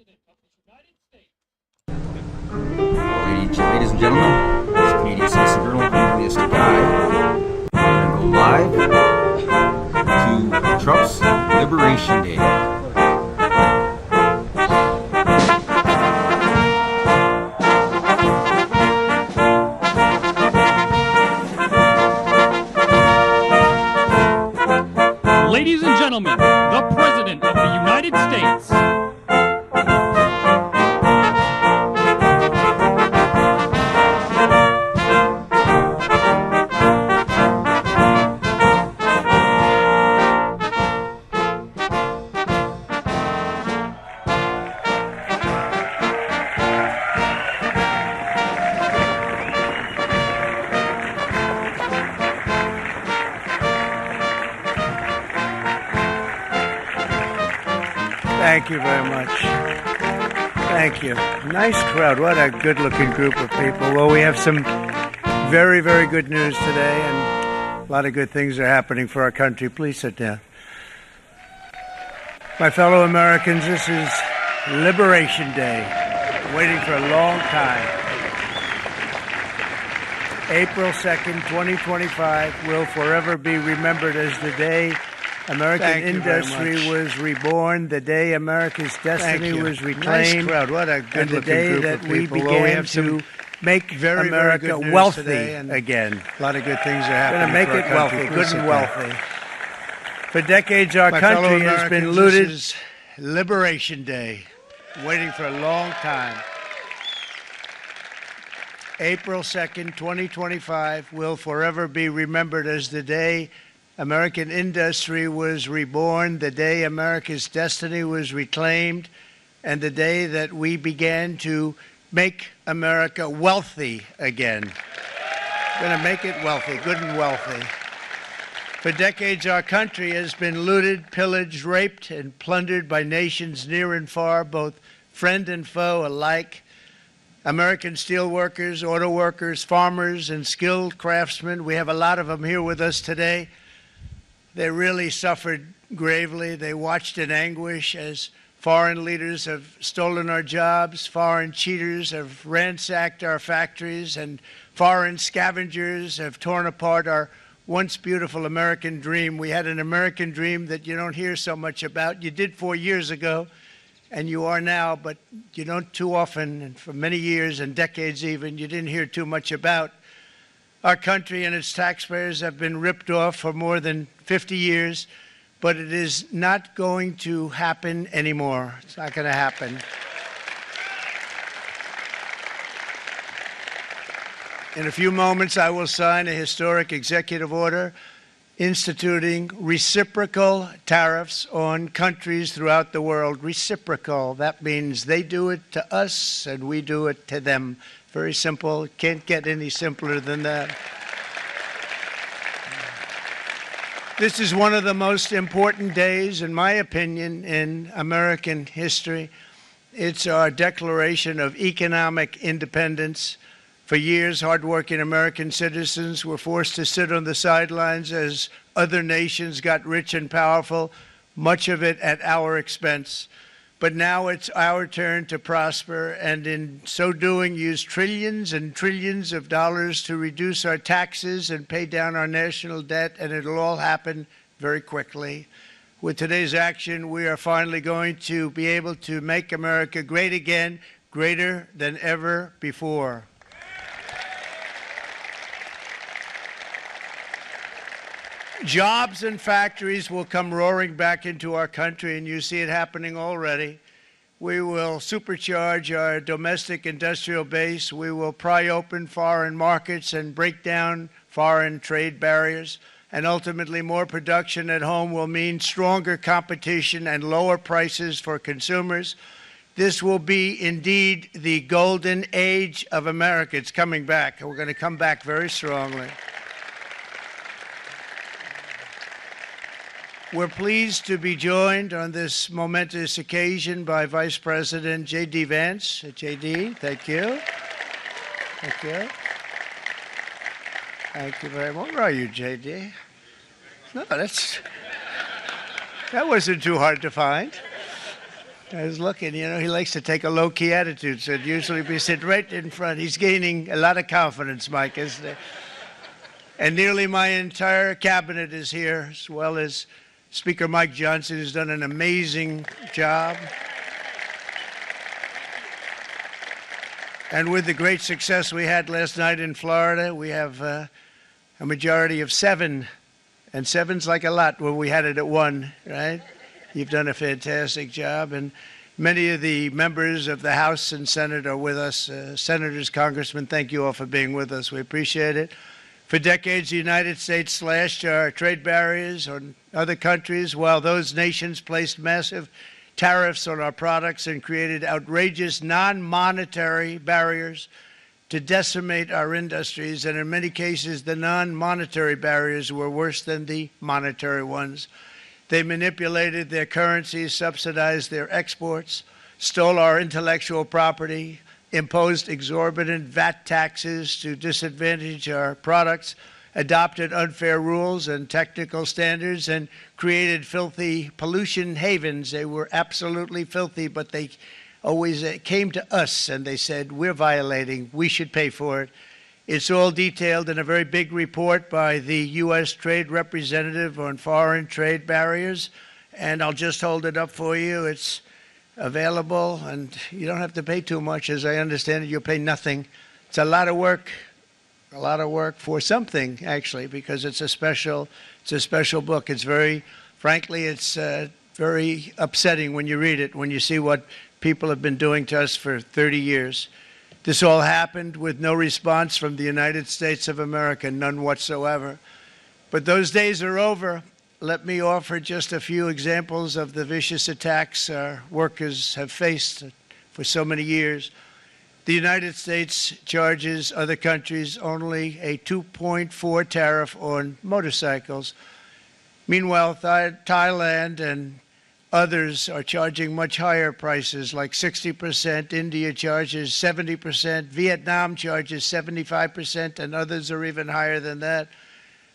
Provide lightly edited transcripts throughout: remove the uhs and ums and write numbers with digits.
Ladies and gentlemen, this is Canadian Citizen Journal. I'm Julius Guy. We're going to go live to Trump's Liberation Day. Ladies and gentlemen, the President of the United States. Thank you very much. Thank you. Nice crowd. What a good-looking group of people. Well, we have some very, very good news today, and a lot of good things are happening for our country. Please sit down. My fellow Americans, this is Liberation Day. Waiting for a long time. April 2nd, 2025 will forever be remembered as the day American industry was reborn, the day America's destiny was reclaimed, nice crowd. What a and the day group that of we people. began We have to make very America good news wealthy today, and again. A lot of good things are Going to happening. make for it our country. wealthy, Please good sit and down. wealthy. For decades, our My fellow country has been Americans, looted. This is Liberation Day. Waiting for a long time. April 2nd, 2025 will forever be remembered as the day American industry was reborn, the day America's destiny was reclaimed, and the day that we began to make America wealthy again. Going to make it wealthy, good and wealthy. For decades, our country has been looted, pillaged, raped, and plundered by nations near and far, both friend and foe alike. American steel workers, auto workers, farmers, and skilled craftsmen, we have a lot of them here with us today. They really suffered gravely. They watched in anguish as foreign leaders have stolen our jobs, foreign cheaters have ransacked our factories, and foreign scavengers have torn apart our once beautiful American dream. We had an American dream that you don't hear so much about. You did 4 years ago, and you are now, but you don't too often, and for many years and decades even, you didn't hear too much about. Our country and its taxpayers have been ripped off for more than 50 years, but it is not going to happen anymore. It's not going to happen. In a few moments, I will sign a historic executive order instituting reciprocal tariffs on countries throughout the world. Reciprocal, that means they do it to us and we do it to them. Very simple. Can't get any simpler than that. This is one of the most important days, in my opinion, in American history. It's our declaration of economic independence. For years, hardworking American citizens were forced to sit on the sidelines as other nations got rich and powerful, much of it at our expense. But now it's our turn to prosper, and in so doing, use trillions and trillions of dollars to reduce our taxes and pay down our national debt, and it'll all happen very quickly. With today's action, we are finally going to be able to make America great again, greater than ever before. Jobs and factories will come roaring back into our country, and you see it happening already. We will supercharge our domestic industrial base. We will pry open foreign markets and break down foreign trade barriers. And ultimately, more production at home will mean stronger competition and lower prices for consumers. This will be indeed the golden age of America. It's coming back, and we're going to come back very strongly. We're pleased to be joined on this momentous occasion by Vice President J.D. Vance. J.D., thank you. Thank you. Thank you very much. Where are you, J.D.? No, that wasn't too hard to find. I was looking, you know, he likes to take a low-key attitude, so it'd usually be sit right in front. He's gaining a lot of confidence, Mike, isn't he? And nearly my entire cabinet is here, as well as Speaker Mike Johnson, who's done an amazing job. And with the great success we had last night in Florida, we have a majority of 7. And 7's like a lot when we had it at 1, right? You've done a fantastic job. And many of the members of the House and Senate are with us. Senators, Congressmen, thank you all for being with us. We appreciate it. For decades, the United States slashed our trade barriers on other countries, while those nations placed massive tariffs on our products and created outrageous non-monetary barriers to decimate our industries. And in many cases, the non-monetary barriers were worse than the monetary ones. They manipulated their currencies, subsidized their exports, stole our intellectual property, imposed exorbitant VAT taxes to disadvantage our products, adopted unfair rules and technical standards, and created filthy pollution havens. They were absolutely filthy, but they always came to us and they said, we're violating, we should pay for it. It's all detailed in a very big report by the U.S. Trade Representative on foreign trade barriers, and I'll just hold it up for you. It's available, and you don't have to pay too much. As I understand it, you'll pay nothing. It's a lot of work for something, actually, because it's a special book. It's very, frankly, it's very upsetting when you read it, when you see what people have been doing to us for 30 years. This all happened with no response from the United States of America, none whatsoever. But those days are over. Let me offer just a few examples of the vicious attacks our workers have faced for so many years. The United States charges other countries only a 2.4 tariff on motorcycles. Meanwhile, Thailand and others are charging much higher prices, like 60%. India charges 70%. Vietnam charges 75%, and others are even higher than that.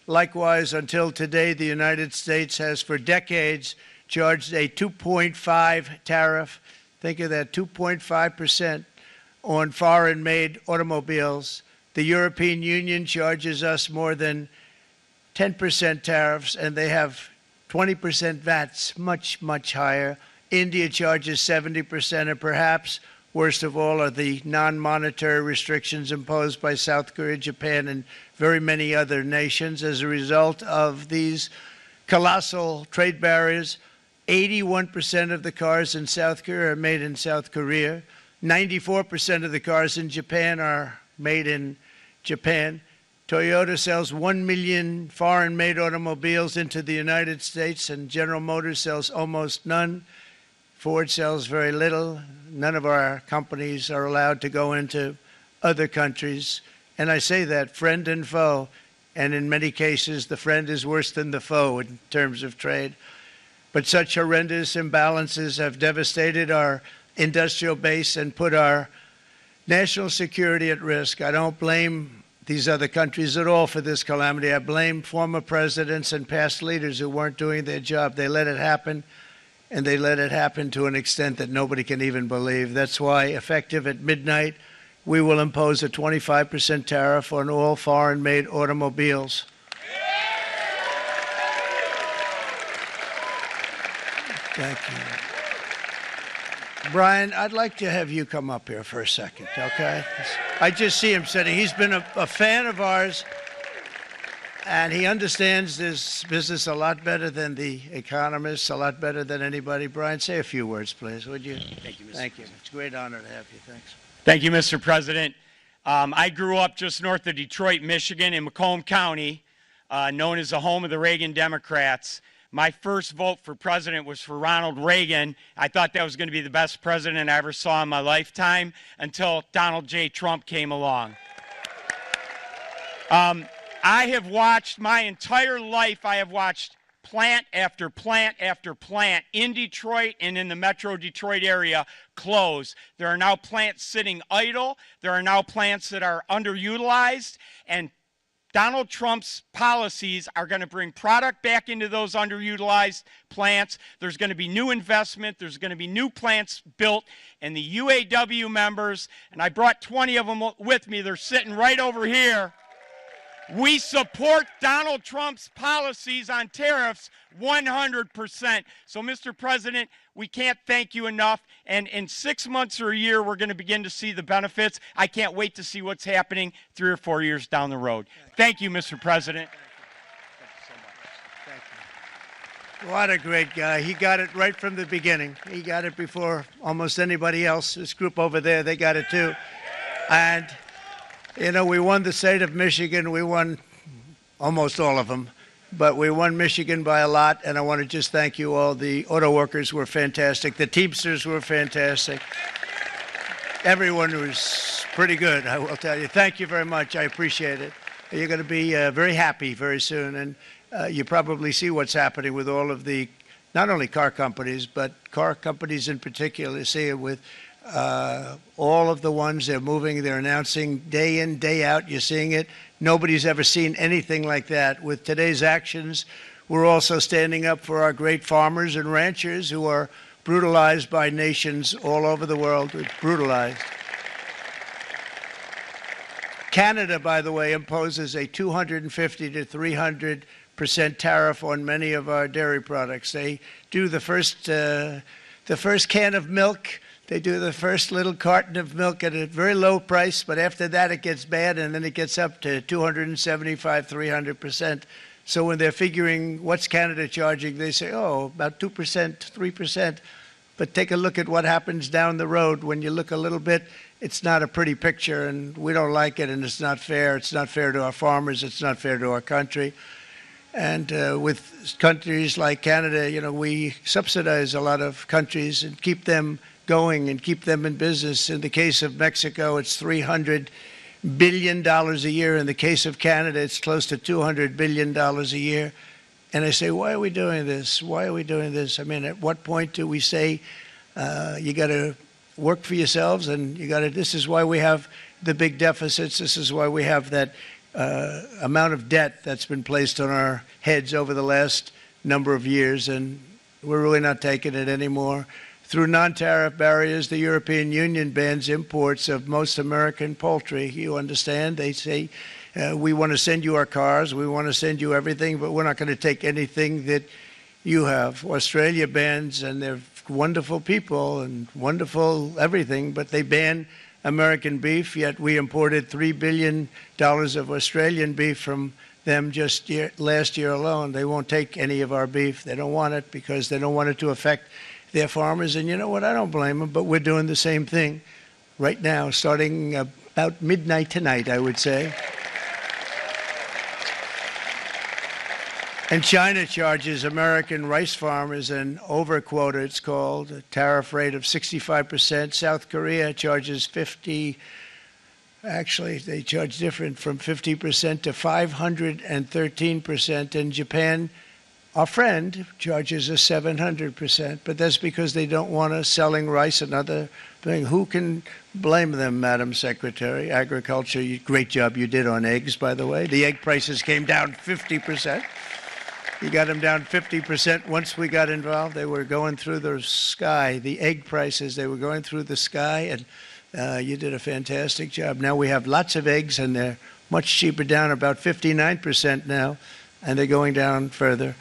Likewise, until today, the United States has for decades charged a 2.5 tariff. Think of that, 2.5% on foreign-made automobiles. The European Union charges us more than 10% tariffs, and they have 20% VATs, much, much higher. India charges 70%, and perhaps worst of all are the non-monetary restrictions imposed by South Korea, Japan, and very many other nations. As a result of these colossal trade barriers, 81% of the cars in South Korea are made in South Korea. 94% of the cars in Japan are made in Japan. Toyota sells 1 million foreign-made automobiles into the United States, and General Motors sells almost none. Ford sells very little. None of our companies are allowed to go into other countries. And I say that, friend and foe, and in many cases, the friend is worse than the foe in terms of trade. But such horrendous imbalances have devastated our industrial base and put our national security at risk. I don't blame these other countries at all for this calamity. I blame former presidents and past leaders who weren't doing their job. They let it happen, and they let it happen to an extent that nobody can even believe. That's why, effective at midnight, we will impose a 25% tariff on all foreign-made automobiles. Thank you. Brian, I'd like to have you come up here for a second, okay? I just see him sitting. He's been a fan of ours, and he understands this business a lot better than the economists, a lot better than anybody. Brian, say a few words, please, would you? Thank you, Mr. Thank you. President. It's a great honor to have you. Thanks. Thank you, Mr. President. I grew up just north of Detroit, Michigan, in Macomb County, known as the home of the Reagan Democrats. My first vote for president was for Ronald Reagan. I thought that was going to be the best president I ever saw in my lifetime until Donald J. Trump came along. I have watched my entire life, I have watched plant after plant after plant in Detroit and in the Metro Detroit area close. There are now plants sitting idle. There are now plants that are underutilized, and Donald Trump's policies are going to bring product back into those underutilized plants. There's going to be new investment. There's going to be new plants built. And the UAW members, and I brought 20 of them with me, they're sitting right over here. We support Donald Trump's policies on tariffs 100%. So, Mr. President, we can't thank you enough. And in 6 months or a year, we're going to begin to see the benefits. I can't wait to see what's happening 3 or 4 years down the road. Thank you, Mr. President. What a great guy. He got it right from the beginning. He got it before almost anybody else. This group over there, they got it too. And, you know, we won the state of Michigan. We won almost all of them. But we won Michigan by a lot, and I want to just thank you all. The auto workers were fantastic. The Teamsters were fantastic. Everyone was pretty good, I will tell you. Thank you very much. I appreciate it. You're going to be very happy very soon, and you probably see what's happening with all of the, not only car companies, but car companies in particular. You see it with all of the ones they're moving, they're announcing day in, day out. You're seeing it. Nobody's ever seen anything like that. With today's actions, we're also standing up for our great farmers and ranchers who are brutalized by nations all over the world. It's brutalized. Canada, by the way, imposes a 250 to 300% tariff on many of our dairy products. They do the first can of milk. They do the first little carton of milk at a very low price, but after that it gets bad, and then it gets up to 275, 300%. So when they're figuring what's Canada charging, they say, oh, about 2%, 3%. But take a look at what happens down the road. When you look a little bit, it's not a pretty picture, and we don't like it, and it's not fair. It's not fair to our farmers. It's not fair to our country. And with countries like Canada, you know, we subsidize a lot of countries and keep them going and keep them in business. In the case of Mexico, it's $300 billion a year. In the case of Canada, it's close to $200 billion a year. And I say, why are we doing this? Why are we doing this? I mean, at what point do we say you got to work for yourselves, and you got to? This is why we have the big deficits. This is why we have that amount of debt that's been placed on our heads over the last number of years, and we're really not taking it anymore. Through non-tariff barriers, the European Union bans imports of most American poultry. You understand? They say, we want to send you our cars, we want to send you everything, but we're not going to take anything that you have. Australia bans, and they're wonderful people and wonderful everything, but they ban American beef, yet we imported $3 billion of Australian beef from them just last year alone. They won't take any of our beef. They don't want it because they don't want it to affect their farmers. And you know what? I don't blame them, but we're doing the same thing right now, starting about midnight tonight, I would say. And China charges American rice farmers an overquota, it's called, a tariff rate of 65%. South Korea charges 50. Actually, they charge different, from 50% to 513%. And Japan, our friend, charges us 700%. But that's because they don't want us selling rice, another thing. Who can blame them, Madam Secretary? Agriculture, great job you did on eggs, by the way. The egg prices came down 50%. You got them down 50%. Once we got involved, they were going through the sky. The egg prices, they were going through the sky, and you did a fantastic job. Now we have lots of eggs, and they're much cheaper, down about 59% now, and they're going down further.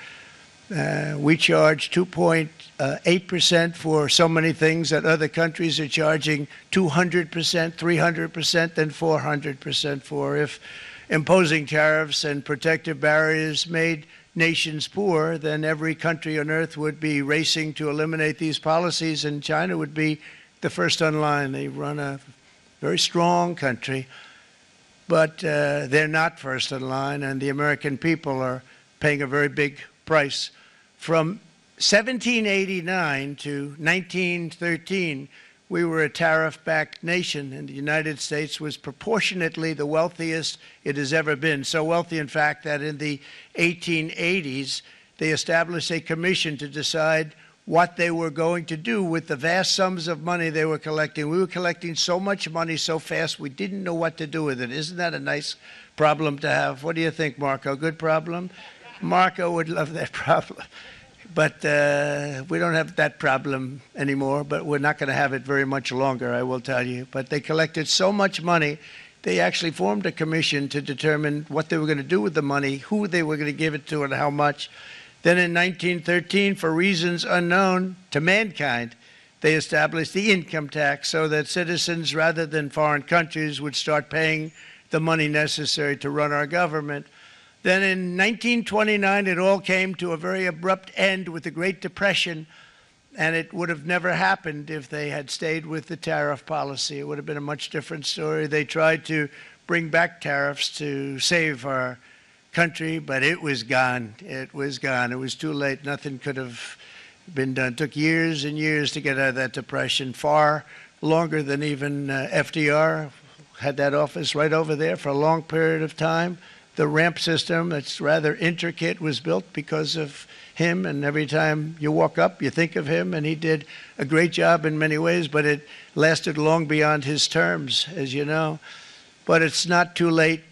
We charge 2.8% for so many things that other countries are charging 200%, 300%, and 400% for. If imposing tariffs and protective barriers made nations poor, then every country on earth would be racing to eliminate these policies, and China would be the first on line. They run a very strong country, but they're not first in line, and the American people are paying a very big price. From 1789 to 1913, we were a tariff-backed nation, and the United States was proportionately the wealthiest it has ever been. So wealthy, in fact, that in the 1880s, they established a commission to decide what they were going to do with the vast sums of money they were collecting. We were collecting so much money so fast, we didn't know what to do with it. Isn't that a nice problem to have. What do you think, Marco? Good problem? Marco would love that problem. But we don't have that problem anymore, but we're not going to have it very much longer, I will tell you. But they collected so much money, they actually formed a commission to determine what they were going to do with the money, who they were going to give it to, and how much. Then in 1913, for reasons unknown to mankind, they established the income tax so that citizens, rather than foreign countries, would start paying the money necessary to run our government. Then in 1929, it all came to a very abrupt end with the Great Depression, and it would have never happened if they had stayed with the tariff policy. It would have been a much different story. They tried to bring back tariffs to save our country, but it was gone. It was gone. It was too late. Nothing could have been done. It took years and years to get out of that depression, far longer than even FDR had that office right over there for a long period of time. The ramp system, that's rather intricate, was built because of him, and every time you walk up, you think of him, and he did a great job in many ways, but it lasted long beyond his terms, as you know. But it's not too late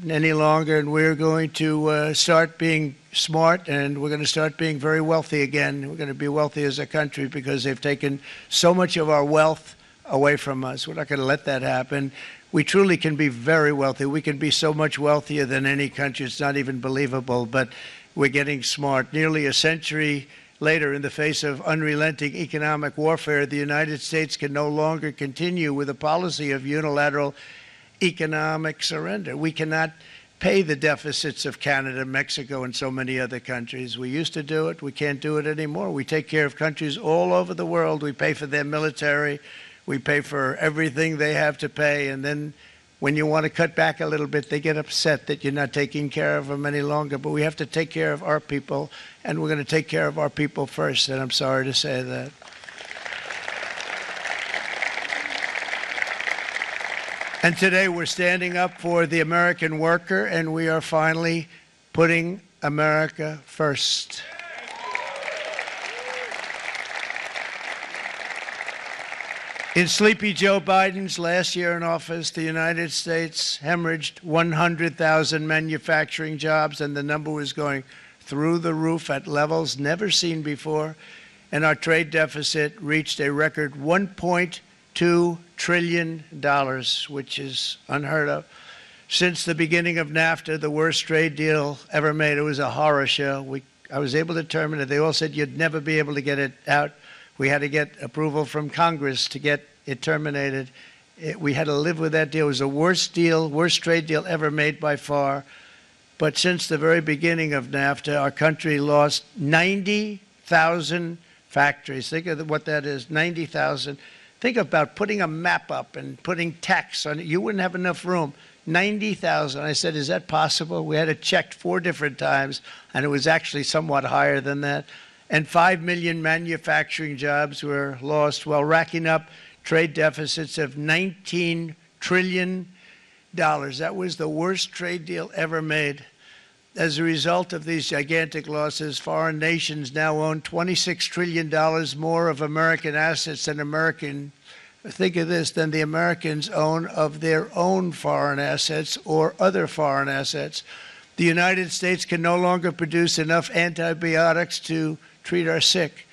any longer, and we're going to start being smart, and we're going to start being very wealthy again. We're going to be wealthy as a country because they've taken so much of our wealth away from us. We're not going to let that happen. We truly can be very wealthy. We can be so much wealthier than any country. It's not even believable, but we're getting smart. Nearly a century later, in the face of unrelenting economic warfare, the United States can no longer continue with a policy of unilateral economic surrender. We cannot pay the deficits of Canada, Mexico, and so many other countries. We used to do it. We can't do it anymore. We take care of countries all over the world. We pay for their military. We pay for everything they have to pay, and then when you want to cut back a little bit, they get upset that you're not taking care of them any longer. But we have to take care of our people, and we're going to take care of our people first, and I'm sorry to say that. And today we're standing up for the American worker, and we are finally putting America first. In Sleepy Joe Biden's last year in office, the United States hemorrhaged 100,000 manufacturing jobs, and the number was going through the roof at levels never seen before. And our trade deficit reached a record $1.2 trillion, which is unheard of. Since the beginning of NAFTA, the worst trade deal ever made, it was a horror show. I was able to terminate it. They all said you'd never be able to get it out. We had to get approval from Congress to get it terminated. We had to live with that deal. It was the worst trade deal ever made by far. But since the very beginning of NAFTA, our country lost 90,000 factories. Think of what that is, 90,000. Think about putting a map up and putting tax on it. You wouldn't have enough room. 90,000. I said, is that possible? We had it checked 4 different times, and it was actually somewhat higher than that. And 5 million manufacturing jobs were lost while racking up trade deficits of $19 trillion. That was the worst trade deal ever made. As a result of these gigantic losses, foreign nations now own $26 trillion more of American assets than think of this, than the Americans own of their own foreign assets or other foreign assets. The United States can no longer produce enough antibiotics to treat our sick.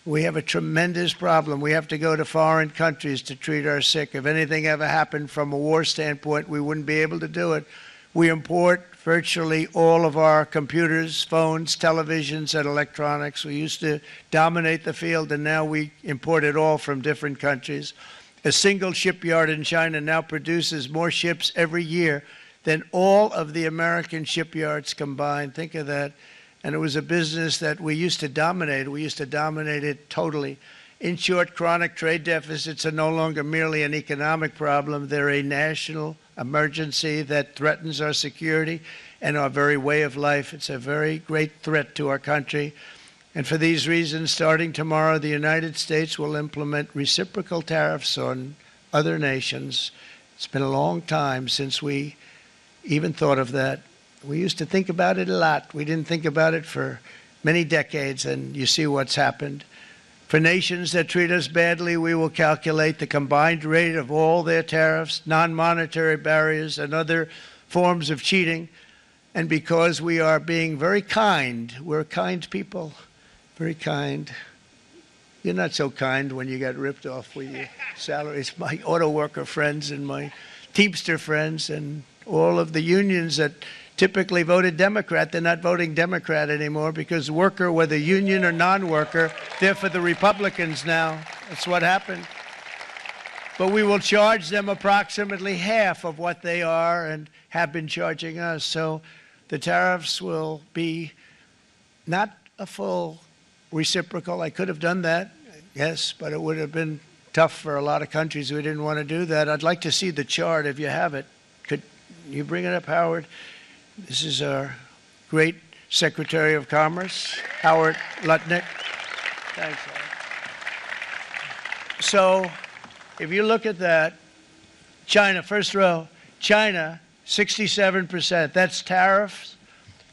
We have a tremendous problem. We have to go to foreign countries to treat our sick. If anything ever happened from a war standpoint, we wouldn't be able to do it. We import virtually all of our computers, phones, televisions, and electronics. We used to dominate the field, and now we import it all from different countries. A single shipyard in China now produces more ships every year than all of the American shipyards combined. Think of that. And it was a business that we used to dominate. We used to dominate it totally. In short, chronic trade deficits are no longer merely an economic problem. They're a national emergency that threatens our security and our very way of life. It's a very great threat to our country. And for these reasons, starting tomorrow, the United States will implement reciprocal tariffs on other nations. It's been a long time since we even thought of that. We used to think about it a lot. We didn't think about it for many decades, and you see what's happened. For nations that treat us badly, we will calculate the combined rate of all their tariffs, non-monetary barriers, and other forms of cheating, and because we are being very kind. We're kind people, very kind. You're not so kind when you got ripped off with your salaries. My auto worker friends and my Teamster friends and all of the unions that typically voted Democrat, they're not voting Democrat anymore because worker, whether union or non-worker, they're for the Republicans now. That's what happened. But we will charge them approximately half of what they are and have been charging us. So the tariffs will be not a full reciprocal. I could have done that, yes, but it would have been tough for a lot of countries. We didn't want to do that. I'd like to see the chart if you have it. Could you bring it up, Howard? This is our great Secretary of Commerce, Howard Lutnick. Thanks, Howard. So if you look at that, China, first row, China, 67%. That's tariffs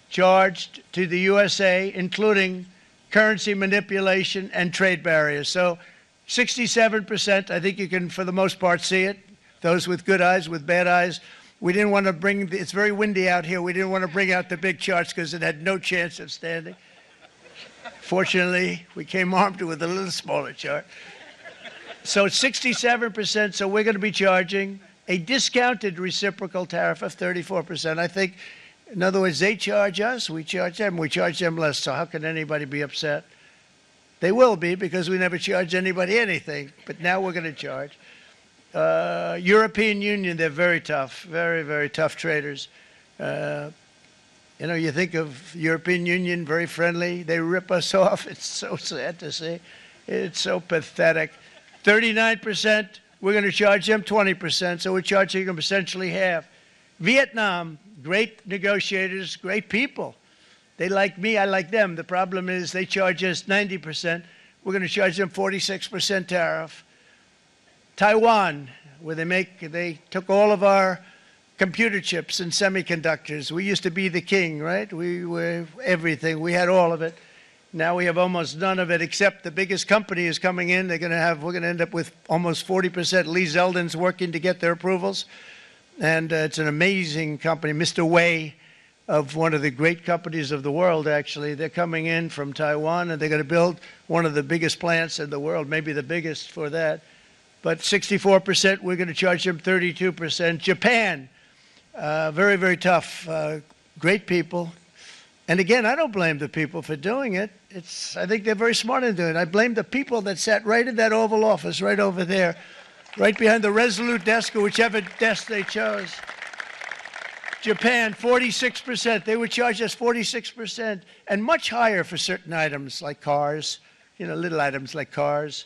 charged to the USA, including currency manipulation and trade barriers. So 67%, I think you can, for the most part, see it. Those with good eyes, with bad eyes. We didn't want to bring, it's very windy out here. We didn't want to bring out the big charts because it had no chance of standing. Fortunately, we came armed with a little smaller chart. So it's 67%, so we're going to be charging a discounted reciprocal tariff of 34%. I think, in other words, they charge us, we charge them less, so how can anybody be upset? They will be because we never charge anybody anything, but now we're going to charge. European Union, they're very tough, very, very tough traders. You know, you think of European Union, very friendly. They rip us off. It's so sad to see. It's so pathetic. 39%, we're going to charge them 20%, so we're charging them essentially half. Vietnam, great negotiators, great people. They like me, I like them. The problem is they charge us 90%. We're going to charge them 46% tariff. Taiwan, where they took all of our computer chips and semiconductors. We used to be the king, right? We were everything. We had all of it. Now we have almost none of it, except the biggest company is coming in. We're going to end up with almost 40%. Lee Zeldin's working to get their approvals. And it's an amazing company. Mr. Wei, of one of the great companies of the world, actually. They're coming in from Taiwan, and they're going to build one of the biggest plants in the world, maybe the biggest for that. But 64%, we're going to charge them 32%. Japan, very, very tough, great people. And again, I don't blame the people for doing it. I think they're very smart in doing it. I blame the people that sat right in that Oval Office, right over there, right behind the Resolute desk or whichever desk they chose. Japan, 46%. They would charge us 46%, and much higher for certain items like cars, you know, little items like cars.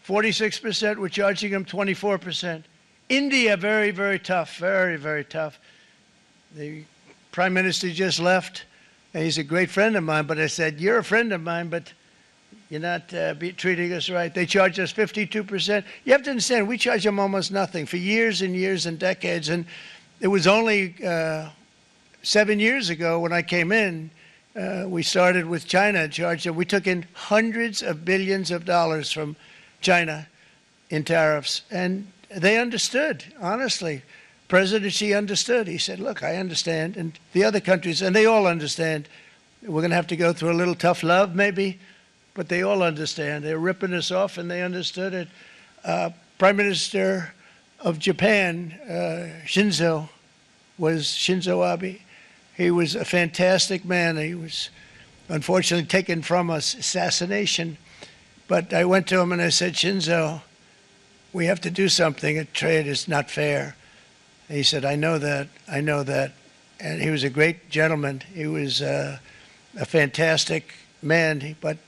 46%, we're charging them 24%. India, very, very tough, very, very tough. The Prime Minister just left, and he's a great friend of mine, but I said, you're a friend of mine, but you're not treating us right. They charge us 52%. You have to understand, we charge them almost nothing for years and years and decades, and it was only 7 years ago when I came in, we started with China and charged them. We took in hundreds of billions of dollars from China in tariffs, and they understood, honestly. President Xi understood. He said, look, I understand, and the other countries, and they all understand. We're going to have to go through a little tough love, maybe, but they all understand. They're ripping us off, and they understood it. Prime Minister of Japan, Shinzo Abe. He was a fantastic man. He was unfortunately taken from us, assassination. But I went to him and I said, Shinzo, we have to do something. A trade is not fair. And he said, I know that. I know that. And he was a great gentleman. He was a fantastic man. But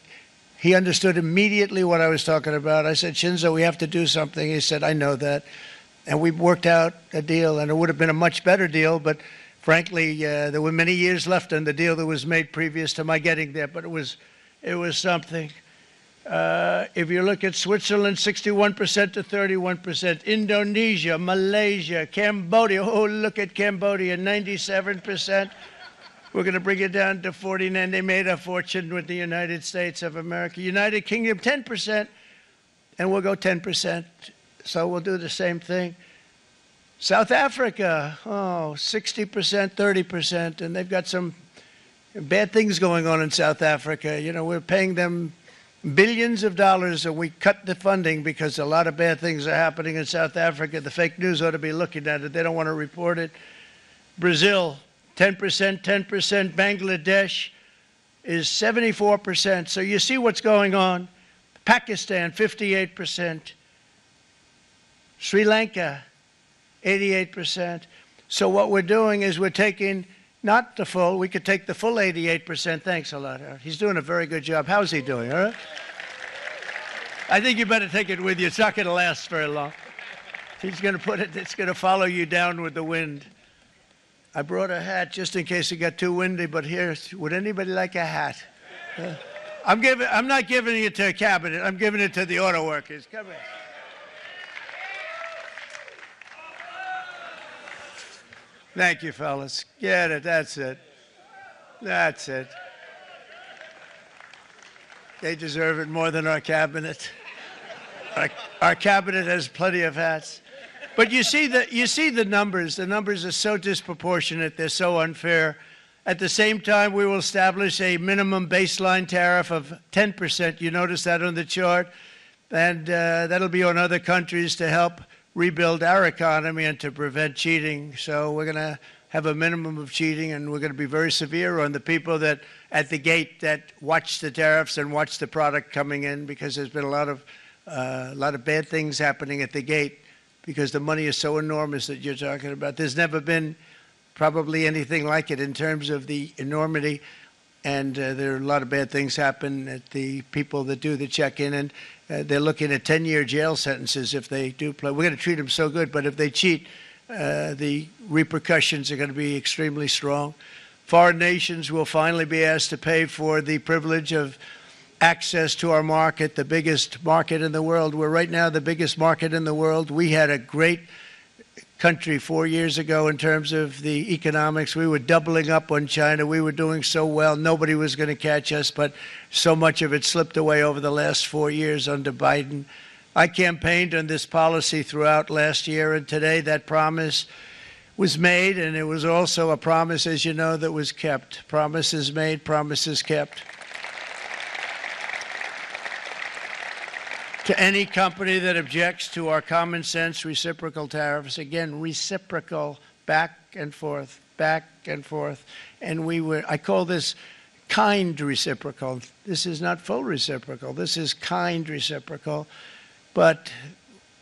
he understood immediately what I was talking about. I said, Shinzo, we have to do something. He said, I know that. And we worked out a deal, and it would have been a much better deal, but frankly, there were many years left on the deal that was made previous to my getting there, but it was something. If you look at Switzerland, 61% to 31%, Indonesia, Malaysia, Cambodia, oh, look at Cambodia, 97%. We're going to bring it down to 49. They made a fortune with the United States of America. United Kingdom, 10%, and we'll go 10%. So we'll do the same thing. South Africa, 60%, 30%, and they've got some bad things going on in South Africa. You know, we're paying them billions of dollars, and we cut the funding because a lot of bad things are happening in South Africa. The fake news ought to be looking at it. They don't want to report it. Brazil, 10%, 10%. Bangladesh is 74%. So you see what's going on. Pakistan, 58%. Sri Lanka, 88%. So what we're doing is we're taking not the full, we could take the full 88%. Thanks a lot, Aaron. He's doing a very good job. How's he doing, all right? I think you better take it with you. It's not going to last very long. He's going to put it, it's going to follow you down with the wind. I brought a hat just in case it got too windy, but here, would anybody like a hat? I'm not giving it to a cabinet. I'm giving it to the auto workers. Come here. Thank you, fellas. Get it. That's it. That's it. They deserve it more than our cabinet. Our cabinet has plenty of hats. But you see the numbers. The numbers are so disproportionate. They're so unfair. At the same time, we will establish a minimum baseline tariff of 10%. You notice that on the chart. And that'll be on other countries to help rebuild our economy and to prevent cheating. So we're going to have a minimum of cheating, and we're going to be very severe on the people that at the gate that watch the tariffs and watch the product coming in, because there's been a lot of bad things happening at the gate because the money is so enormous that you're talking about. There's never been probably anything like it in terms of the enormity, and there are a lot of bad things happen at the people that do the check-in, and they're looking at 10-year jail sentences if they do play. We're going to treat them so good, but if they cheat, the repercussions are going to be extremely strong. Foreign nations will finally be asked to pay for the privilege of access to our market, the biggest market in the world. We're right now the biggest market in the world. We had a great country 4 years ago in terms of the economics. We were doubling up on China. We were doing so well. Nobody was going to catch us, but so much of it slipped away over the last 4 years under Biden. I campaigned on this policy throughout last year, and today that promise was made, and it was also a promise, as you know, that was kept. Promises made, promises kept. To any company that objects to our common sense reciprocal tariffs, again, reciprocal, back and forth, back and forth. And I call this kind reciprocal. This is not full reciprocal. This is kind reciprocal. But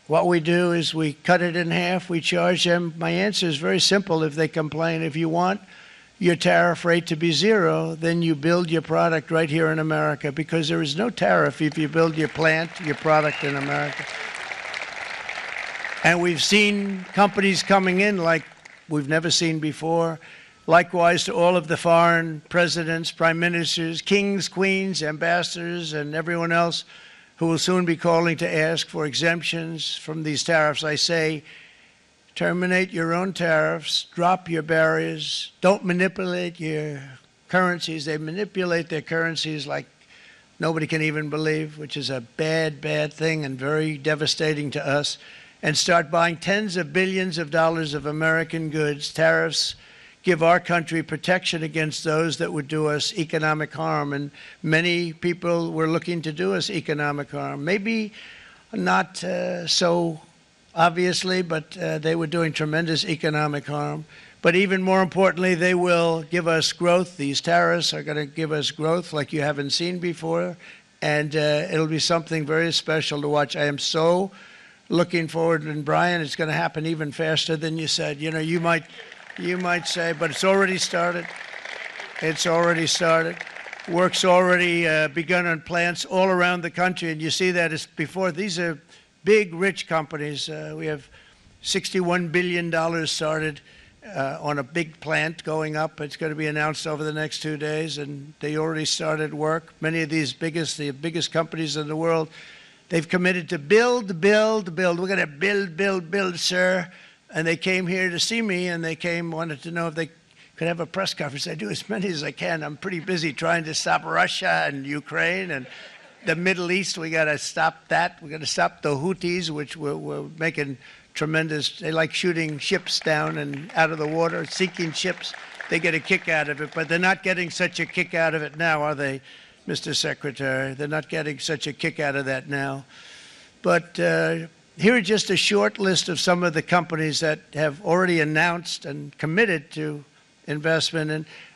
what we do is we cut it in half. We charge them. My answer is very simple if they complain. If you want your tariff rate to be zero, then you build your product right here in America, because there is no tariff if you build your plant, your product in America. And we've seen companies coming in like we've never seen before. Likewise to all of the foreign presidents, prime ministers, kings, queens, ambassadors, and everyone else who will soon be calling to ask for exemptions from these tariffs. I say, terminate your own tariffs, drop your barriers, don't manipulate your currencies. They manipulate their currencies like nobody can even believe, which is a bad, bad thing and very devastating to us, and start buying tens of billions of dollars of American goods. Tariffs give our country protection against those that would do us economic harm, and many people were looking to do us economic harm. Maybe not so obviously, but they were doing tremendous economic harm. But even more importantly, they will give us growth. These tariffs are going to give us growth like you haven't seen before, and it'll be something very special to watch. I am so looking forward, and Brian, it's going to happen even faster than you said. You know, you might say, but it's already started. It's already started. Work's already begun on plants all around the country, and you see that as before. These are big, rich companies. We have $61 billion started on a big plant going up. It's going to be announced over the next 2 days, and they already started work. Many of these the biggest companies in the world, they've committed to build, build, build. We're going to build, build, build, sir. And they came here to see me, and they wanted to know if they could have a press conference. I do as many as I can. I'm pretty busy trying to stop Russia and Ukraine and the Middle East. We got to stop that. We got to stop the Houthis, which we're making tremendous. They like shooting ships down and out of the water, sinking ships. They get a kick out of it, but they're not getting such a kick out of it now, are they, Mr. Secretary? They're not getting such a kick out of that now. But here are just a short list of some of the companies that have already announced and committed to investment.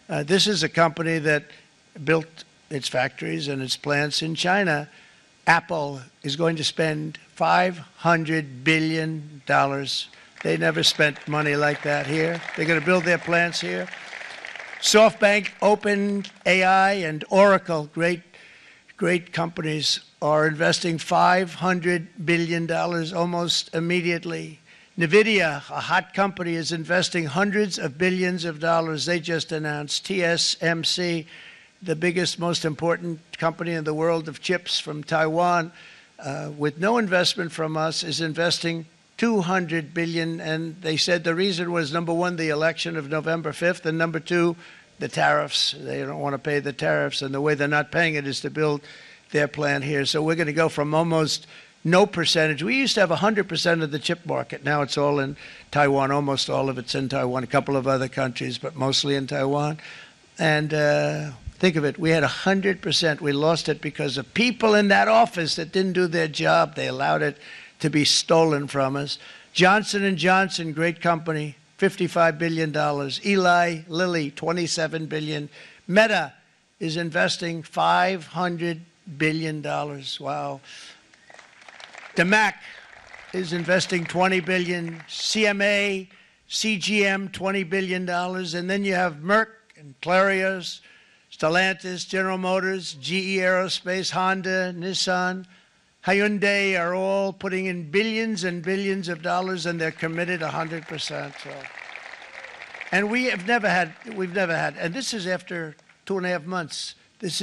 And this is a company that built its factories and its plants in China. Apple is going to spend $500 billion. They never spent money like that here. They're going to build their plants here. SoftBank, OpenAI, and Oracle, great companies, are investing $500 billion almost immediately. NVIDIA, a hot company, is investing hundreds of billions of dollars. They just announced. TSMC, the biggest, most important company in the world of chips from Taiwan, with no investment from us, is investing $200 billion. And they said the reason was, number one, the election of November 5th, and number two, the tariffs. They don't want to pay the tariffs, and the way they're not paying it is to build their plant here. So we're going to go from almost no percentage. We used to have 100% of the chip market. Now it's all in Taiwan. Almost all of it's in Taiwan, a couple of other countries, but mostly in Taiwan. And think of it, we had 100%. We lost it because of people in that office that didn't do their job. They allowed it to be stolen from us. Johnson & Johnson, great company, $55 billion. Eli Lilly, $27 billion. Meta is investing $500 billion. Wow. DeMac is investing $20 billion. CMA, CGM, $20 billion. And then you have Merck and Clarios, Stellantis, General Motors, GE Aerospace, Honda, Nissan, Hyundai are all putting in billions and billions of dollars, and they're committed 100%. So. And we've never had, and this is after 2.5 months. This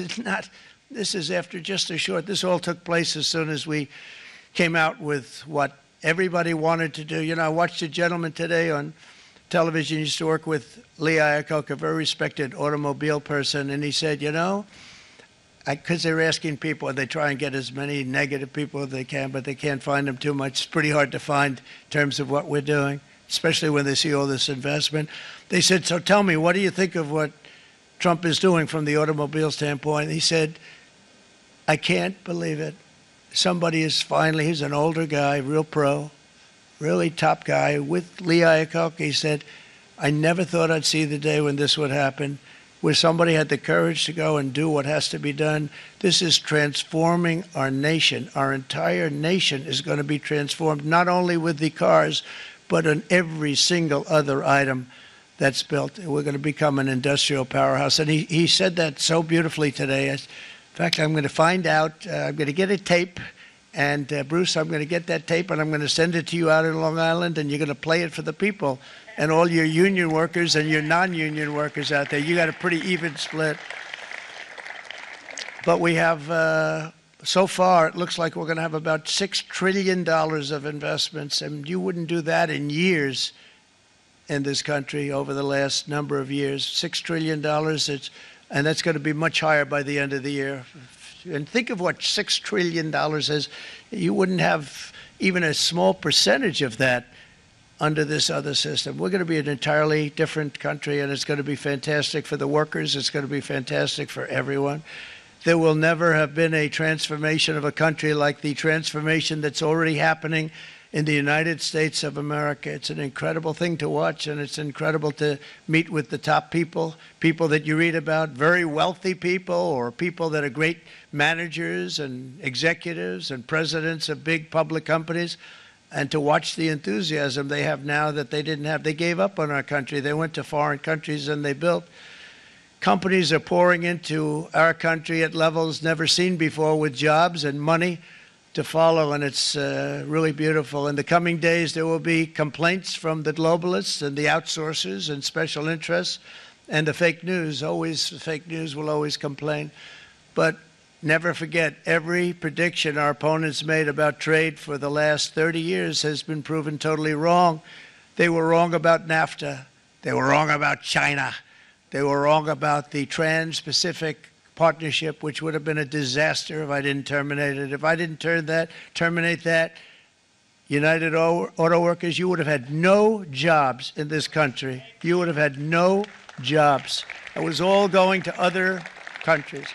is after just a short, this all took place as soon as we came out with what everybody wanted to do. You know, I watched a gentleman today on television. He used to work with Lee Iacocca, a very respected automobile person, and he said, you know, because they're asking people, and they try and get as many negative people as they can, but they can't find them too much. It's pretty hard to find in terms of what we're doing, especially when they see all this investment. They said, so tell me, what do you think of what Trump is doing from the automobile standpoint? He said, I can't believe it. Somebody is finally, he's an older guy, real pro, really top guy, with Lee Iacocca. He said, I never thought I'd see the day when this would happen, where somebody had the courage to go and do what has to be done. This is transforming our nation. Our entire nation is going to be transformed, not only with the cars, but on every single other item that's built. We're going to become an industrial powerhouse. And he said that so beautifully today. In fact, I'm going to find out, I'm going to get a tape, and Bruce, I'm going to get that tape, and I'm going to send it to you out in Long Island, and you're going to play it for the people. And all your union workers and your non-union workers out there, you got a pretty even split. But we have, so far, it looks like we're going to have about $6 trillion of investments, and you wouldn't do that in years in this country over the last number of years. $6 trillion, and that's going to be much higher by the end of the year. And think of what $6 trillion is. You wouldn't have even a small percentage of that under this other system. We're going to be an entirely different country, and it's going to be fantastic for the workers. It's going to be fantastic for everyone. There will never have been a transformation of a country like the transformation that's already happening in the United States of America. It's an incredible thing to watch, and it's incredible to meet with the top people, people that you read about, very wealthy people, or people that are great managers and executives and presidents of big public companies, and to watch the enthusiasm they have now that they didn't have. They gave up on our country. They went to foreign countries and they built. Companies are pouring into our country at levels never seen before, with jobs and money to follow, and it's really beautiful. In the coming days, there will be complaints from the globalists and the outsourcers and special interests and the fake news. Always, fake news will always complain. But never forget, every prediction our opponents made about trade for the last 30 years has been proven totally wrong. They were wrong about NAFTA. They were wrong about China. They were wrong about the Trans-Pacific Partnership, which would have been a disaster if I didn't terminate it. If I didn't terminate that, United Auto Workers, you would have had no jobs in this country. You would have had no jobs. It was all going to other countries.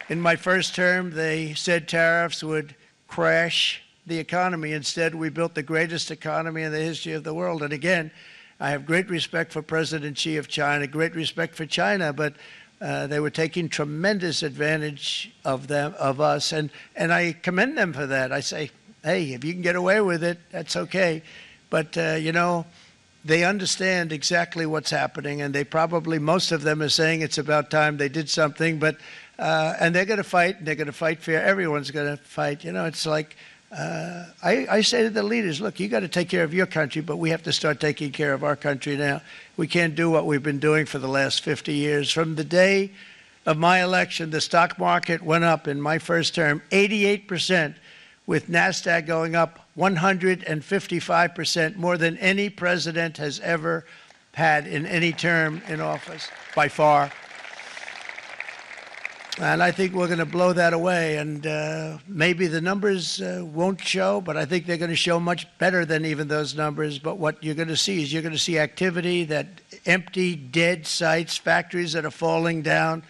In my first term, they said tariffs would crash the economy. Instead, we built the greatest economy in the history of the world. And again, I have great respect for President Xi of China, great respect for China, but they were taking tremendous advantage of us, and I commend them for that. I say, hey, if you can get away with it, that's okay. But, you know, they understand exactly what's happening, and they probably, most of them are saying it's about time they did something, but, and they're going to fight, and they're going to fight fair. Everyone's going to fight. You know, it's like, I say to the leaders, look, you got to take care of your country, but we have to start taking care of our country now. We can't do what we've been doing for the last 50 years. From the day of my election, the stock market went up in my first term 88%, with NASDAQ going up 155%, more than any president has ever had in any term in office, by far. And I think we're going to blow that away. And maybe the numbers won't show, but I think they're going to show much better than even those numbers. But what you're going to see is you're going to see activity, that empty, dead sites, factories that are falling down.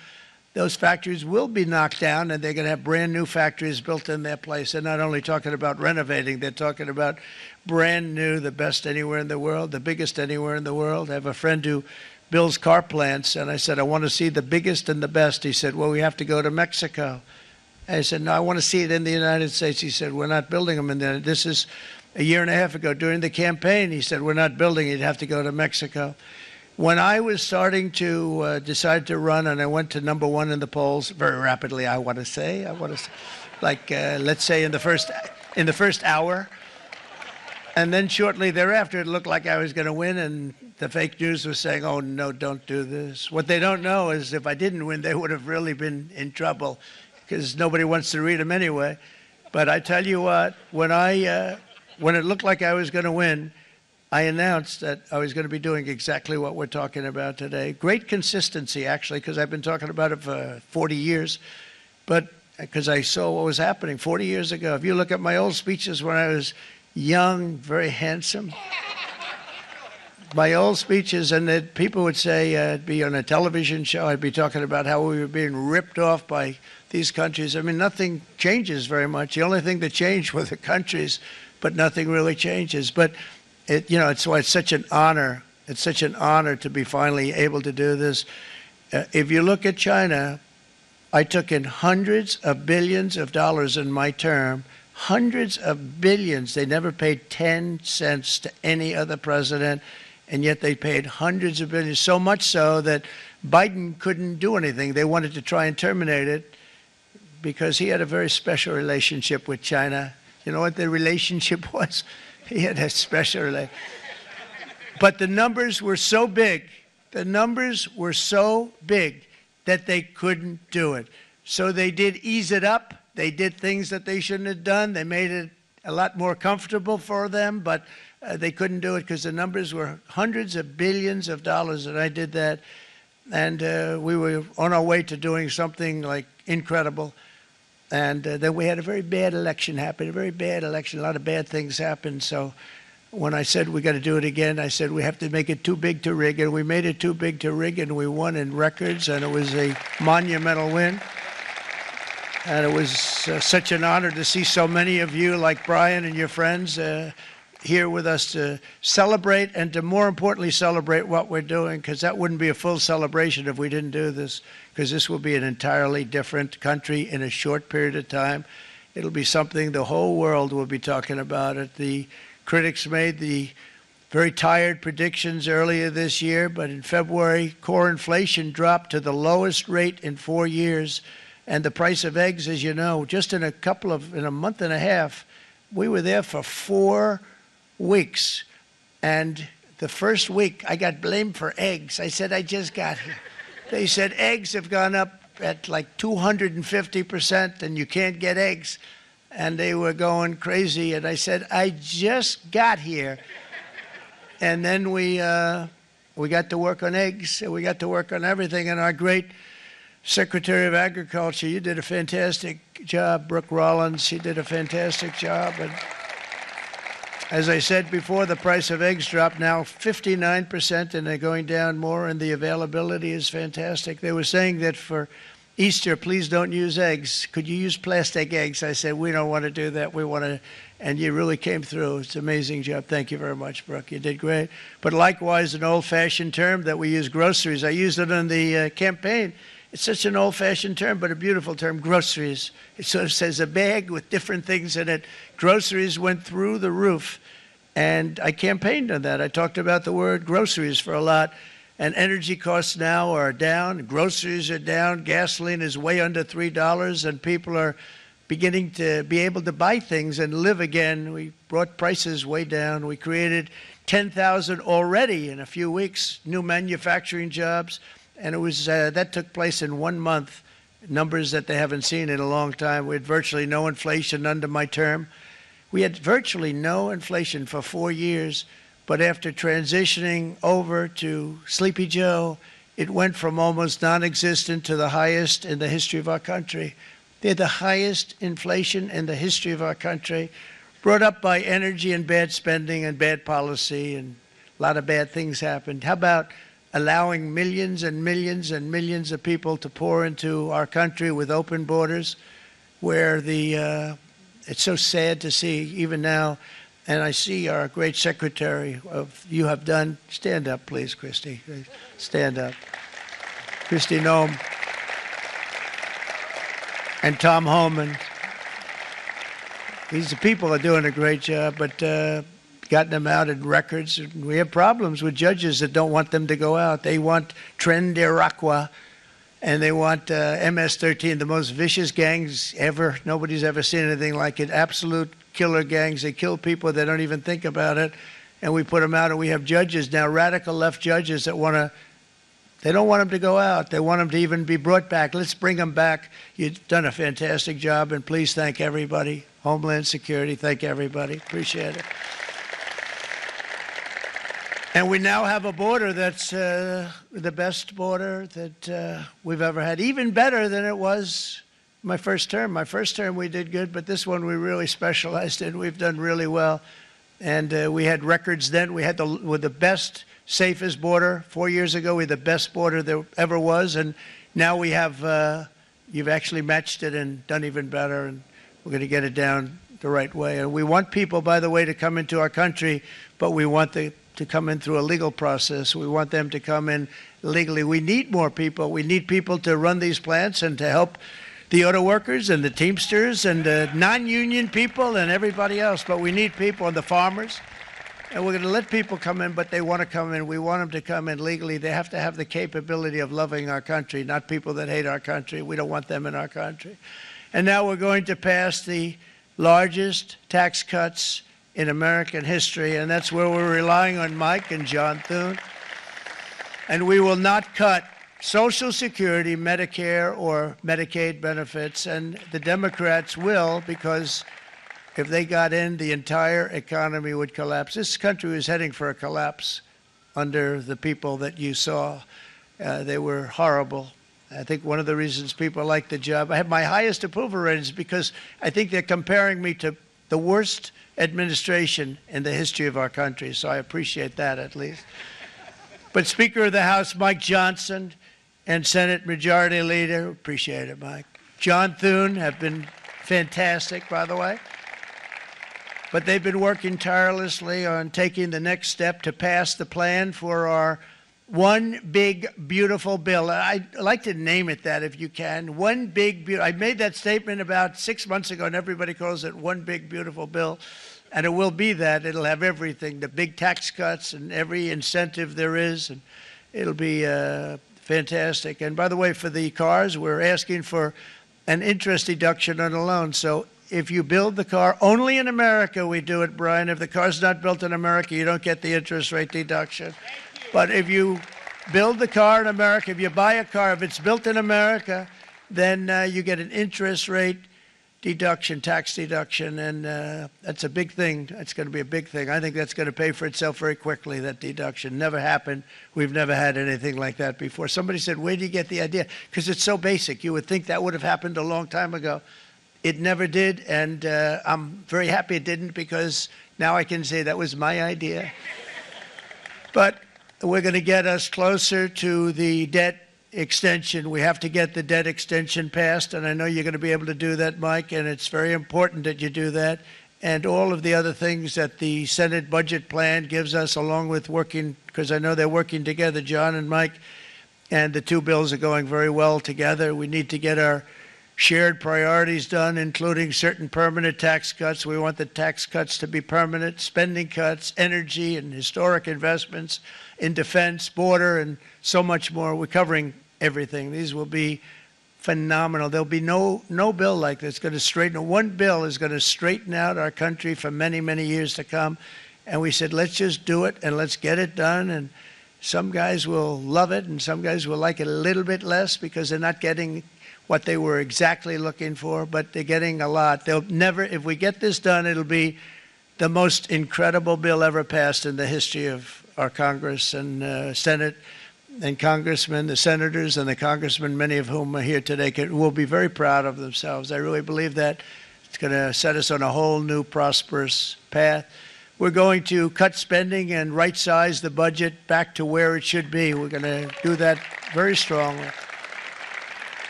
Those factories will be knocked down, and they're going to have brand new factories built in their place. They're not only talking about renovating, they're talking about brand new, the best anywhere in the world, the biggest anywhere in the world. I have a friend who builds car plants, and I said, I want to see the biggest and the best. He said, well, we have to go to Mexico. I said, no, I want to see it in the United States. He said, we're not building them in there. This is a year and a half ago during the campaign. He said, we're not building it. You'd have to go to Mexico. When I was starting to decide to run, and I went to #1 in the polls very rapidly, I want to say, like let's say in the first hour, and then shortly thereafter, it looked like I was going to win, and the fake news was saying, "Oh no, don't do this." What they don't know is if I didn't win, they would have really been in trouble, because nobody wants to read them anyway. But I tell you what, when it looked like I was going to win, I announced that I was going to be doing exactly what we're talking about today. Great consistency, actually, because I've been talking about it for 40 years, but because I saw what was happening 40 years ago. If you look at my old speeches when I was young, very handsome, my old speeches, and that people would say, I'd be on a television show, I'd be talking about how we were being ripped off by these countries. I mean, nothing changes very much. The only thing that changed were the countries, but nothing really changes. But it's why it's such an honor. It's such an honor to be finally able to do this. If you look at China, I took in hundreds of billions of dollars in my term, hundreds of billions. They never paid 10 cents to any other president, and yet they paid hundreds of billions, so much so that Biden couldn't do anything. They wanted to try and terminate it because he had a very special relationship with China. You know what the relationship was? He had a special relationship. But the numbers were so big, that they couldn't do it. So they did ease it up. They did things that they shouldn't have done. They made it a lot more comfortable for them, but they couldn't do it because the numbers were hundreds of billions of dollars, and I did that. And we were on our way to doing something like incredible. And then we had a very bad election happen, a very bad election. A lot of bad things happened. So when I said we got to do it again, I said we have to make it too big to rig. And we made it too big to rig, and we won in records, and it was a monumental win. And it was such an honor to see so many of you, like Brian and your friends, here with us to celebrate, and to more importantly celebrate what we're doing, because that wouldn't be a full celebration if we didn't do this, because this will be an entirely different country in a short period of time. It'll be something the whole world will be talking about it. The critics made the very tired predictions earlier this year, but in February, core inflation dropped to the lowest rate in 4 years, and the price of eggs, as you know, just in a month and a half, we were there for 4 weeks, and the first week I got blamed for eggs. I said, I just got here. They said eggs have gone up at like 250% and you can't get eggs, and they were going crazy, and I said, I just got here. And then we got to work on eggs, and we got to work on everything, and our great Secretary of Agriculture, you did a fantastic job, Brooke Rollins, she did a fantastic job, and As I said before, the price of eggs dropped now 59%, and they're going down more, and the availability is fantastic. They were saying that for Easter, please don't use eggs. Could you use plastic eggs? I said, we don't want to do that. We want to, and you really came through. It's an amazing job. Thank you very much, Brooke. You did great. But likewise, an old-fashioned term that we use, groceries. I used it in the campaign. It's such an old-fashioned term, but a beautiful term, groceries. It sort of says a bag with different things in it. Groceries went through the roof, and I campaigned on that. I talked about the word groceries for a lot, and energy costs now are down. Groceries are down. Gasoline is way under $3, and people are beginning to be able to buy things and live again. We brought prices way down. We created 10,000 already in a few weeks, new manufacturing jobs. And it was that took place in 1 month, numbers that they haven't seen in a long time. We had virtually no inflation under my term. We had virtually no inflation for 4 years, but after transitioning over to Sleepy Joe, it went from almost non-existent to the highest in the history of our country. They're the highest inflation in the history of our country, brought up by energy and bad spending and bad policy, and a lot of bad things happened. How about allowing millions and millions and millions of people to pour into our country with open borders, where it's so sad to see even now. And I see our great secretary of You Have Done. Stand up, please, Christy. Stand up. Christy Nome and Tom Homan. These people are doing a great job, but gotten them out in records. We have problems with judges that don't want them to go out. They want Tren de Aragua, and they want MS-13, the most vicious gangs ever. Nobody's ever seen anything like it. Absolute killer gangs. They kill people. They don't even think about it. And we put them out, and we have judges now, radical left judges that they don't want them to go out. They want them to even be brought back. Let's bring them back. You've done a fantastic job, and please thank everybody. Homeland Security, thank everybody. Appreciate it. And we now have a border that's the best border that we've ever had, even better than it was my first term. My first term we did good, but this one we really specialized in. We've done really well. And we had records then. We had the best, safest border. 4 years ago, we had the best border there ever was. And now we have, you've actually matched it and done even better. And we're going to get it down the right way. And we want people, by the way, to come into our country, but we want to come in through a legal process. We want them to come in legally. We need more people. We need people to run these plants and to help the auto workers and the Teamsters and the non-union people and everybody else. But we need people, and the farmers. And we're going to let people come in, but they want to come in. We want them to come in legally. They have to have the capability of loving our country, not people that hate our country. We don't want them in our country. And now we're going to pass the largest tax cuts in American history, and that's where we're relying on Mike and John Thune. And we will not cut Social Security, Medicare, or Medicaid benefits, and the Democrats will, because if they got in, the entire economy would collapse. This country was heading for a collapse under the people that you saw. They were horrible. I think one of the reasons people like the job, I have my highest approval ratings because I think they're comparing me to the worst administration in the history of our country, so I appreciate that at least. But Speaker of the House Mike Johnson and Senate Majority Leader, appreciate it, Mike, John Thune have been fantastic, by the way. But they've been working tirelessly on taking the next step to pass the plan for our One Big Beautiful Bill. I'd like to name it that if you can. One Big Beautiful. I made that statement about 6 months ago, and everybody calls it One Big Beautiful Bill. And it will be that. It'll have everything, the big tax cuts and every incentive there is. And it'll be fantastic. And by the way, for the cars, we're asking for an interest deduction on a loan. So if you build the car, only in America we do it, Brian. If the car's not built in America, you don't get the interest rate deduction. But if you build the car in America, if you buy a car, if it's built in America, then you get an interest rate deduction, tax deduction, and that's a big thing. It's going to be a big thing. I think that's going to pay for itself very quickly, that deduction. Never happened. We've never had anything like that before. Somebody said, where do you get the idea? Because it's so basic. You would think that would have happened a long time ago. It never did, and I'm very happy it didn't, because Now I can say that was my idea. But we're going to get us closer to the debt extension. We have to get the debt extension passed, and I know you're going to be able to do that, Mike, and it's very important that you do that. And all of the other things that the Senate budget plan gives us, along with working, because I know they're working together, John and Mike, and the two bills are going very well together. We need to get our shared priorities done, including certain permanent tax cuts. We want the tax cuts to be permanent, spending cuts, energy and historic investments in defense, border, and so much more. We're covering everything. These will be phenomenal. There'll be no bill like this going to straighten. One bill is going to straighten out our country for many, many years to come. And we said, let's just do it and let's get it done. And some guys will love it and some guys will like it a little bit less because they're not getting what they were exactly looking for, but they're getting a lot. They'll never, if we get this done, it'll be the most incredible bill ever passed in the history of our Congress and Senate and congressmen, the senators and the congressmen, many of whom are here today, will be very proud of themselves. I really believe that it's going to set us on a whole new prosperous path. We're going to cut spending and right-size the budget back to where it should be. We're going to do that very strongly.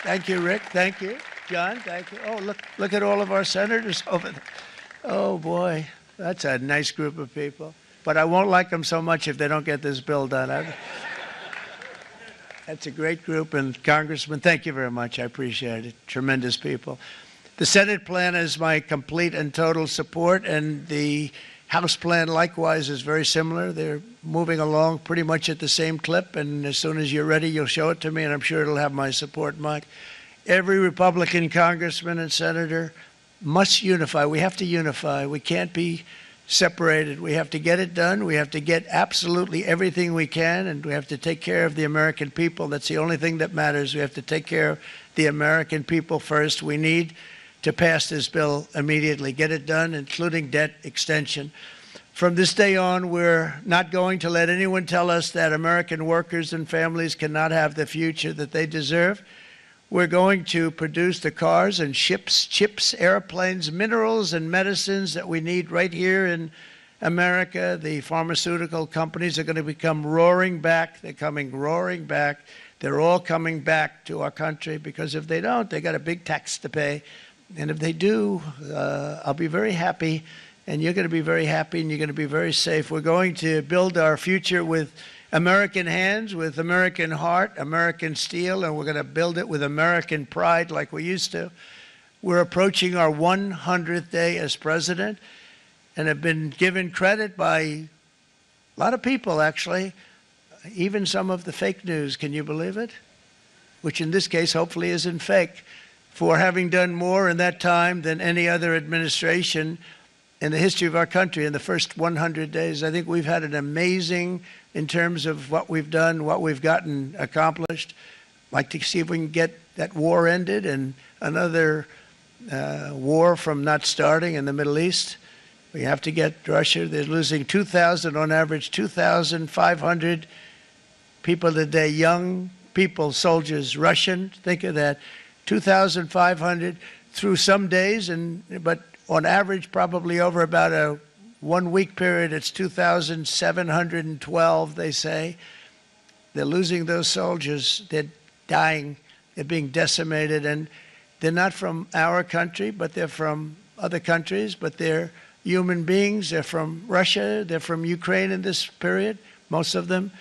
Thank you, Rick. Thank you. John, thank you. Oh, look at all of our senators over there. Oh, boy. That's a nice group of people. But I won't like them so much if they don't get this bill done. That's a great group. And Congressman, thank you very much. I appreciate it. Tremendous people. The Senate plan is my complete and total support, and the House plan likewise is very similar. They're moving along pretty much at the same clip, and as soon as you're ready, you'll show it to me, and I'm sure it'll have my support, Mike. Every Republican congressman and senator must unify. We have to unify. We can't be separated. We have to get it done. We have to get absolutely everything we can, and we have to take care of the American people. That's the only thing that matters. We have to take care of the American people first. We need to pass this bill immediately, get it done, including debt extension. From this day on, we're not going to let anyone tell us that American workers and families cannot have the future that they deserve. We're going to produce the cars and ships, chips, airplanes, minerals, and medicines that we need right here in America. The pharmaceutical companies are going to become roaring back. They're coming roaring back. They're all coming back to our country because if they don't, they got a big tax to pay. And if they do, I'll be very happy, and you're going to be very happy, and you're going to be very safe. We're going to build our future with American hands, with American heart, American steel, and we're going to build it with American pride like we used to. We're approaching our 100th day as president and have been given credit by a lot of people, actually, even some of the fake news. Can you believe it? Which in this case hopefully isn't fake, for having done more in that time than any other administration in the history of our country in the first 100 days. I think we've had an amazing, in terms of what we've done, what we've gotten accomplished. I'd like to see if we can get that war ended and another war from not starting in the Middle East. We have to get Russia. They're losing 2,000 on average, 2,500 people a day, young people, soldiers, Russian. Think of that. 2,500 through some days, but on average, probably over about a 1 week period, it's 2,712, they say. They're losing those soldiers. They're dying. They're being decimated. And they're not from our country, but they're from other countries. But they're human beings. They're from Russia. They're from Ukraine in this period, most of them.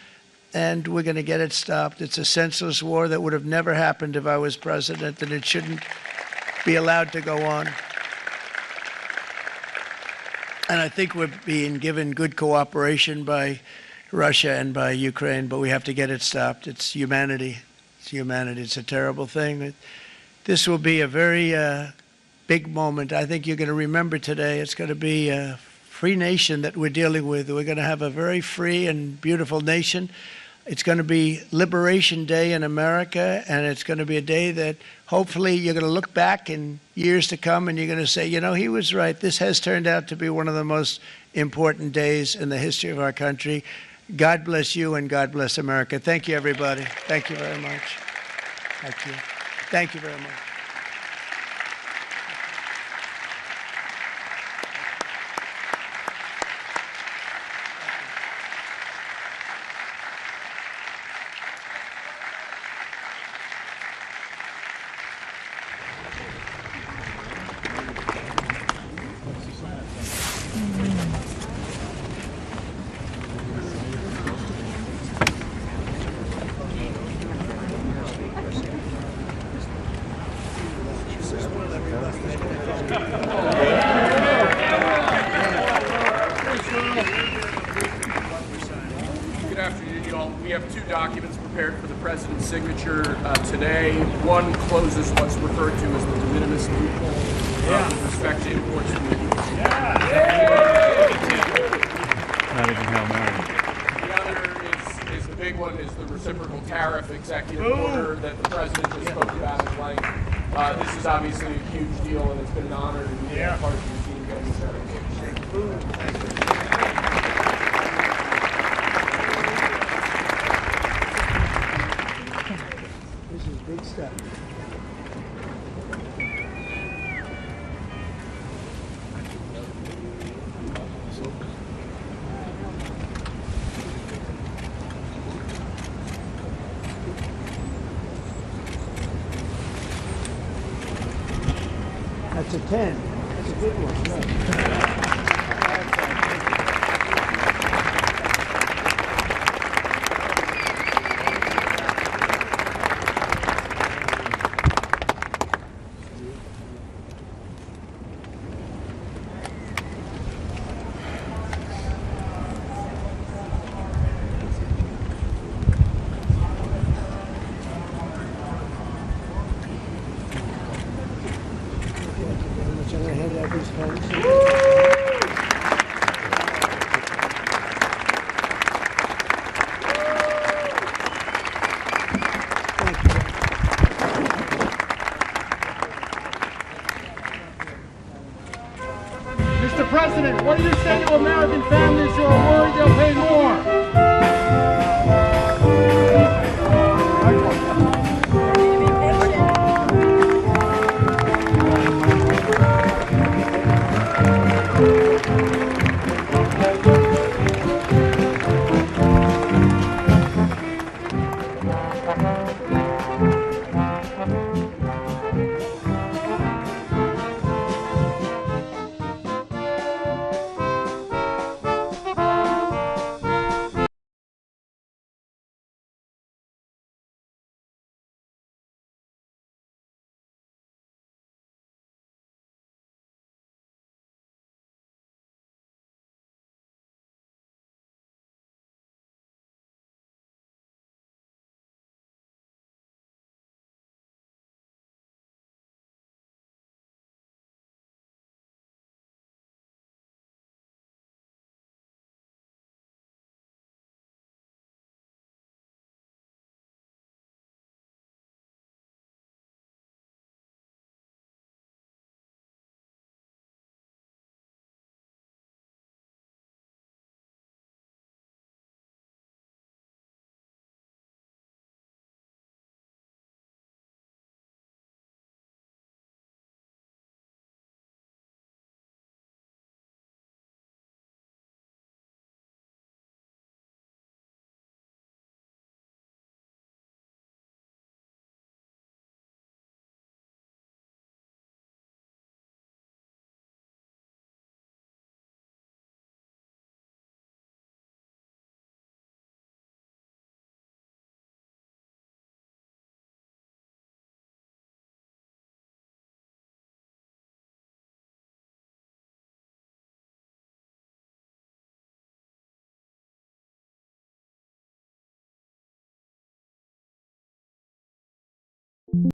And we're going to get it stopped. It's a senseless war that would have never happened if I was president, and it shouldn't be allowed to go on. And I think we're being given good cooperation by Russia and by Ukraine, but we have to get it stopped. It's humanity. It's humanity. It's a terrible thing. This will be a very big moment. I think you're going to remember today. It's going to be a free nation that we're dealing with. We're going to have a very free and beautiful nation. It's going to be Liberation Day in America, and it's going to be a day that hopefully you're going to look back in years to come and you're going to say, you know, he was right. This has turned out to be one of the most important days in the history of our country. God bless you and God bless America. Thank you, everybody. Thank you very much. Thank you. Thank you very much. Good afternoon, you all. We have two documents prepared for the president's signature today. One closes what's referred to as the de minimis loophole with respect to imports from the Not even Hail Mary. The other is the big one, is the reciprocal tariff executive order that the president just spoke about at length. This is obviously a huge deal, and it's been an honor to be a part of your team getting this started. This is big stuff. That's a 10. That's a good one. Right. I'm going to hand out these pens. Thank you. Mr. President, what do you say to American families who are worried they'll pay more?